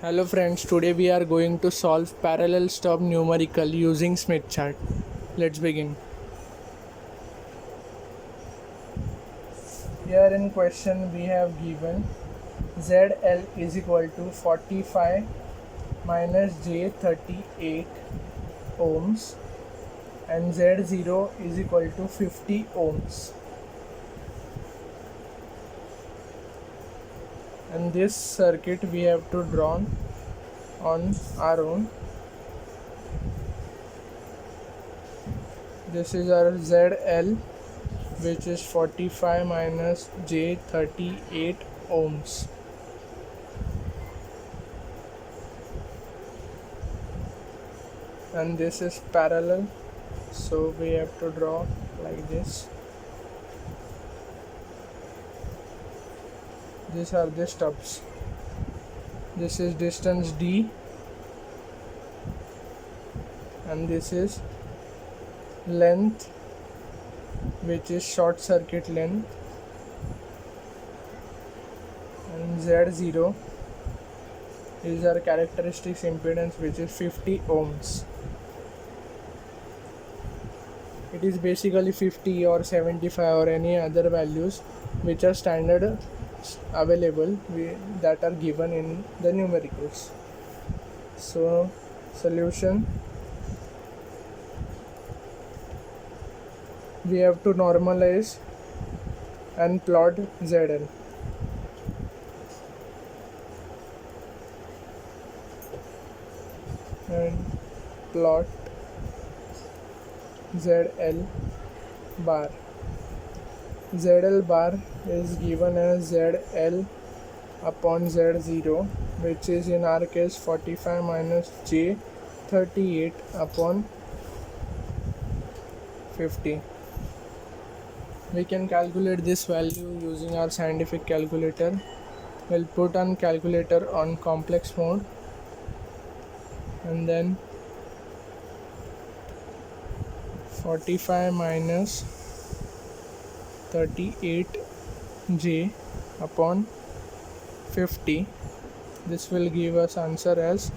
Hello friends, today we are going to solve parallel stub numerical using Smith chart. Let's begin. Here in question we have given ZL is equal to 45 minus J38 ohms and Z0 is equal to 50 ohms. And this circuit we have to draw on our own. This is our ZL, which is 45 minus J38 ohms. And this is parallel, so we have to draw like this. These are the stubs. This is distance D and this is length, which is short circuit length, and Z0 is our characteristics impedance, which is 50 ohms. It is basically 50 or 75 or any other values which are standard available that are given in the numericals. So solution, we have to normalize and plot ZL. And plot ZL bar. ZL bar is given as ZL upon Z0, which is in our case 45 minus J38 upon 50. We can calculate this value using our scientific calculator. We'll put on calculator on complex mode and then 45 minus 38J upon 50. This will give us answer as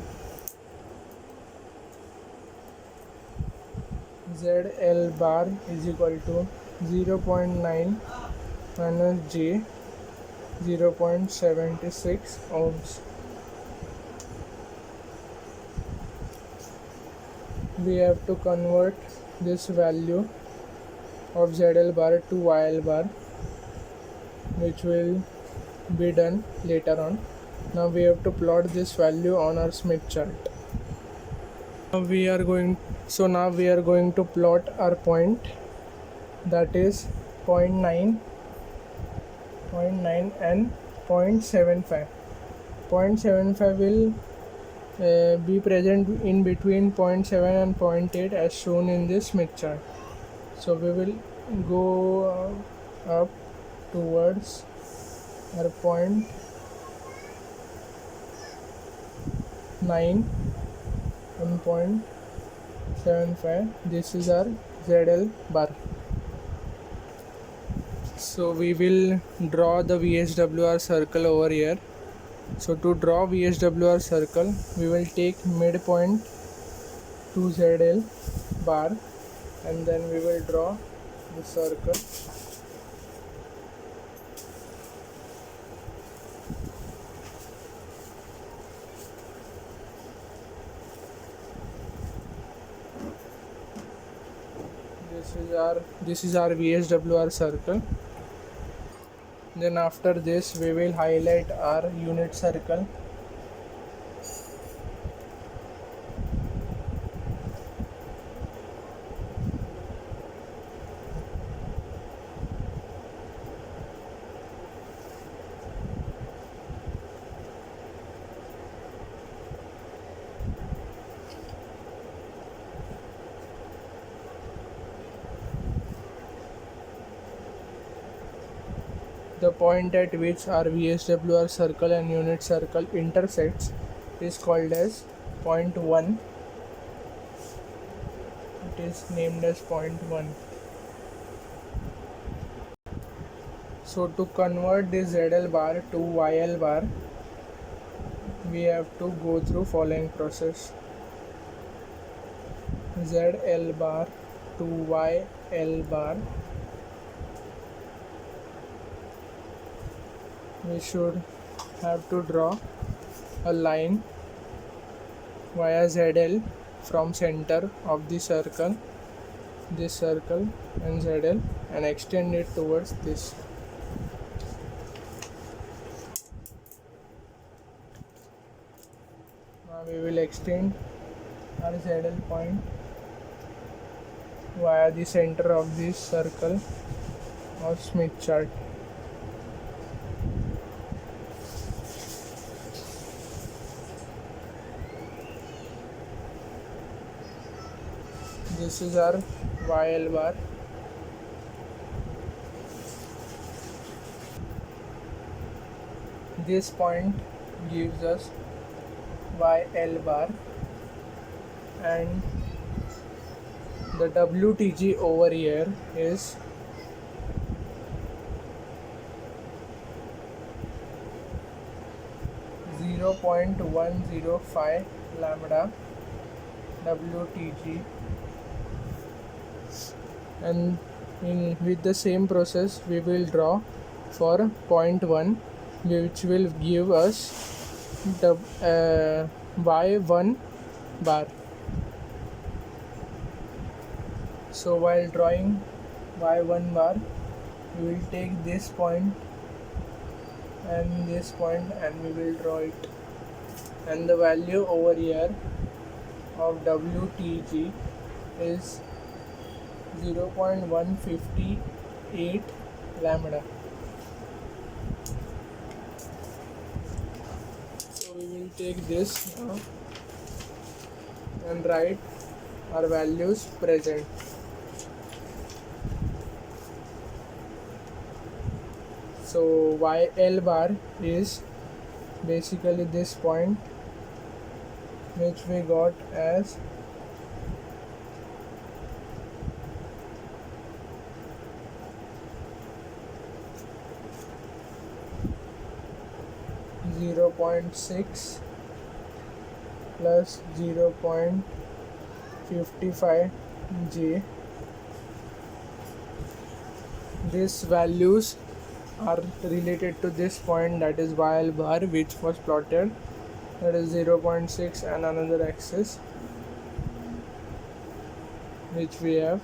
ZL bar is equal to 0.9 minus J 0.76 ohms. We have to convert this value of ZL bar to YL bar, which will be done later on. Now we have to plot this value on our Smith chart. Now we are going to plot our point, that is 0.9 and 0.75. 0.75 will be present in between 0.7 and 0.8 as shown in this Smith chart. So we will go up towards our 0.9 and 0.75. This is our ZL bar. So we will draw the VSWR circle over here. So to draw VSWR circle, we will take midpoint to ZL bar and then we will draw the circle. This is our VSWR circle. Then after this we will highlight our unit circle. The point at which our VSWR circle and unit circle intersects is called as point 1. It is named as point 1. So to convert this ZL bar to YL bar, we have to go through following process. ZL bar to YL bar, we should have to draw a line via ZL from center of the circle, this circle and ZL, and extend it towards this. Now we will extend our ZL point via the center of this circle of Smith chart. This is our YL bar. This point gives us YL bar, and the WTG over here is 0.105 lambda WTG, and with the same process we will draw for 0.1, which will give us the Y1 bar. So while drawing Y1 bar, we will take this point and this point and we will draw it, and the value over here of WTG is 0.158 lambda. So we will take this now and write our values present. So YL bar is basically this point, which we got as 0.6 plus 0.55 J. These values are related to this point, that is YL bar, which was plotted, that is 0.6, and another axis which we have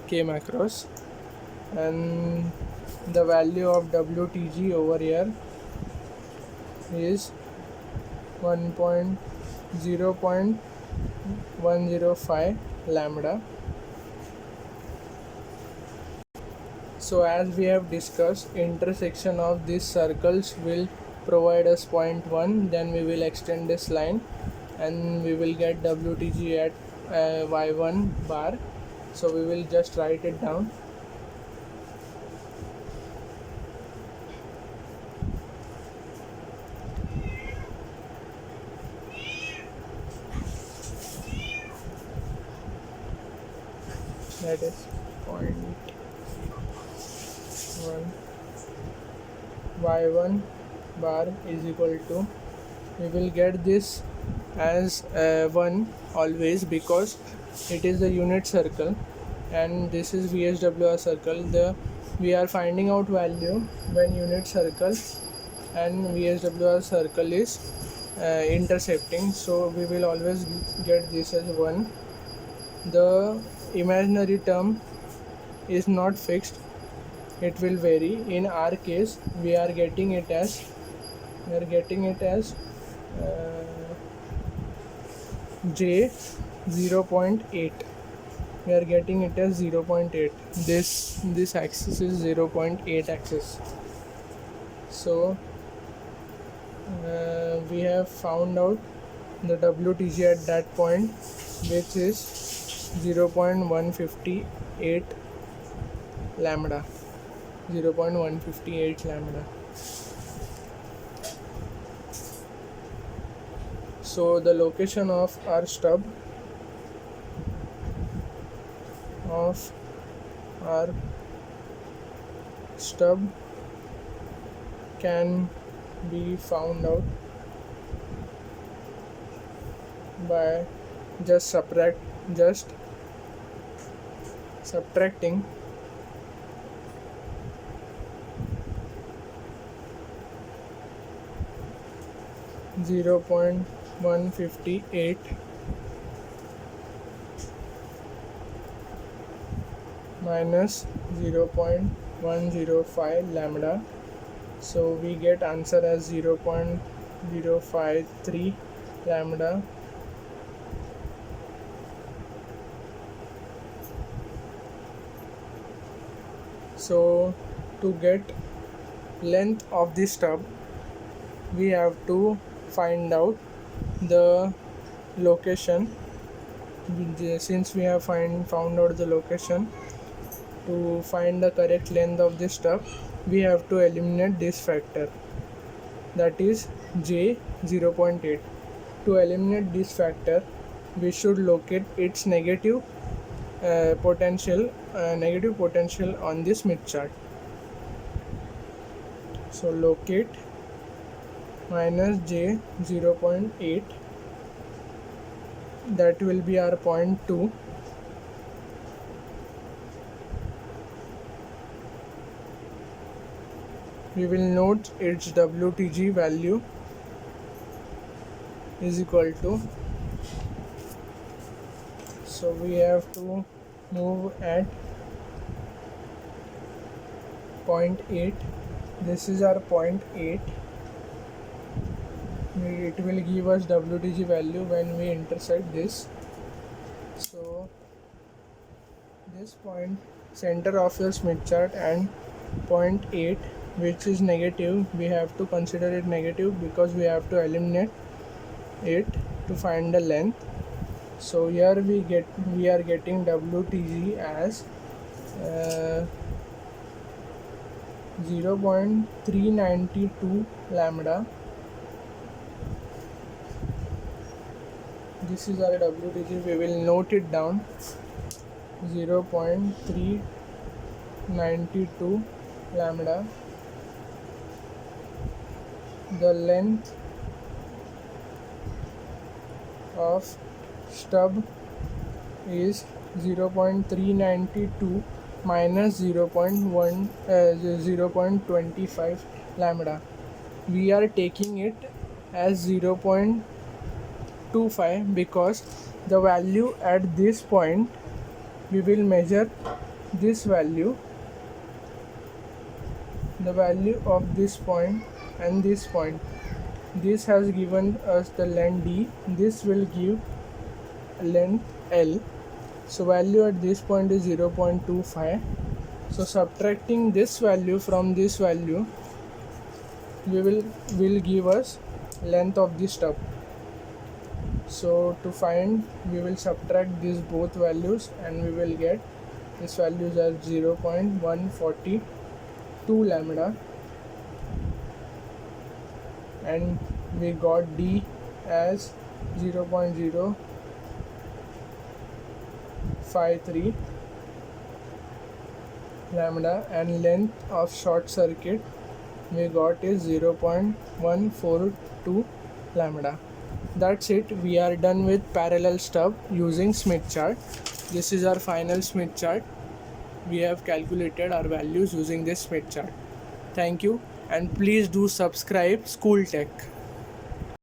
came across, and the value of WTG over here is 0.105 lambda. So as we have discussed, intersection of these circles will provide us 0.1, then we will extend this line and we will get WTG at Y1 bar. So we will just write it down. That is 0.1. Y1 bar is equal to, we will get this as 1 always, because it is the unit circle and this is VSWR circle. We are finding out value when unit circle and VSWR circle is intercepting, so we will always get this as 1. The imaginary term is not fixed, it will vary. In our case we are getting it as J 0.8. We are getting it as 0.8. This axis is 0.8 axis. So we have found out the WTG at that point, which is 0.158 lambda. 0.158 lambda. So the location of our stub can be found out by just subtracting 0.158 minus 0.105 lambda. So we get answer as 0.053 lambda. So to get length of the stub, we have to find out the location. Since we have found out the location, to find the correct length of the stub, we have to eliminate this factor, that is J 0.8. To eliminate this factor, we should locate its negative potential on the Smith chart. So locate minus J 0.8, that will be our point 2. We will note its WTG value is equal to, so we have to move at 0.8. This is our 0.8. It will give us WTG value when we intersect this. So this point, center of your Smith chart, and 0.8, which is negative, we have to consider it negative because we have to eliminate it to find the length. So here we are getting WTG as 0.392 lambda. This is our WTG. We will note it down, 0.392 lambda. The length of stub is 0.392 minus 0.25 lambda. We are taking it as 0.25 because the value at this point, we will measure this value, the value of this point and this point. This has given us the length D, this will give length L. So value at this point is 0.25. So subtracting this value from this value, will give us length of the stub. So to find, we will subtract these both values and we will get this values as 0.142 lambda, and we got D as 0.053 lambda, and length of short circuit we got is 0.142 lambda. That's it. We are done with parallel stub using Smith chart. This is our final Smith chart. We have calculated our values using this Smith chart. Thank you, and please do subscribe School Tech.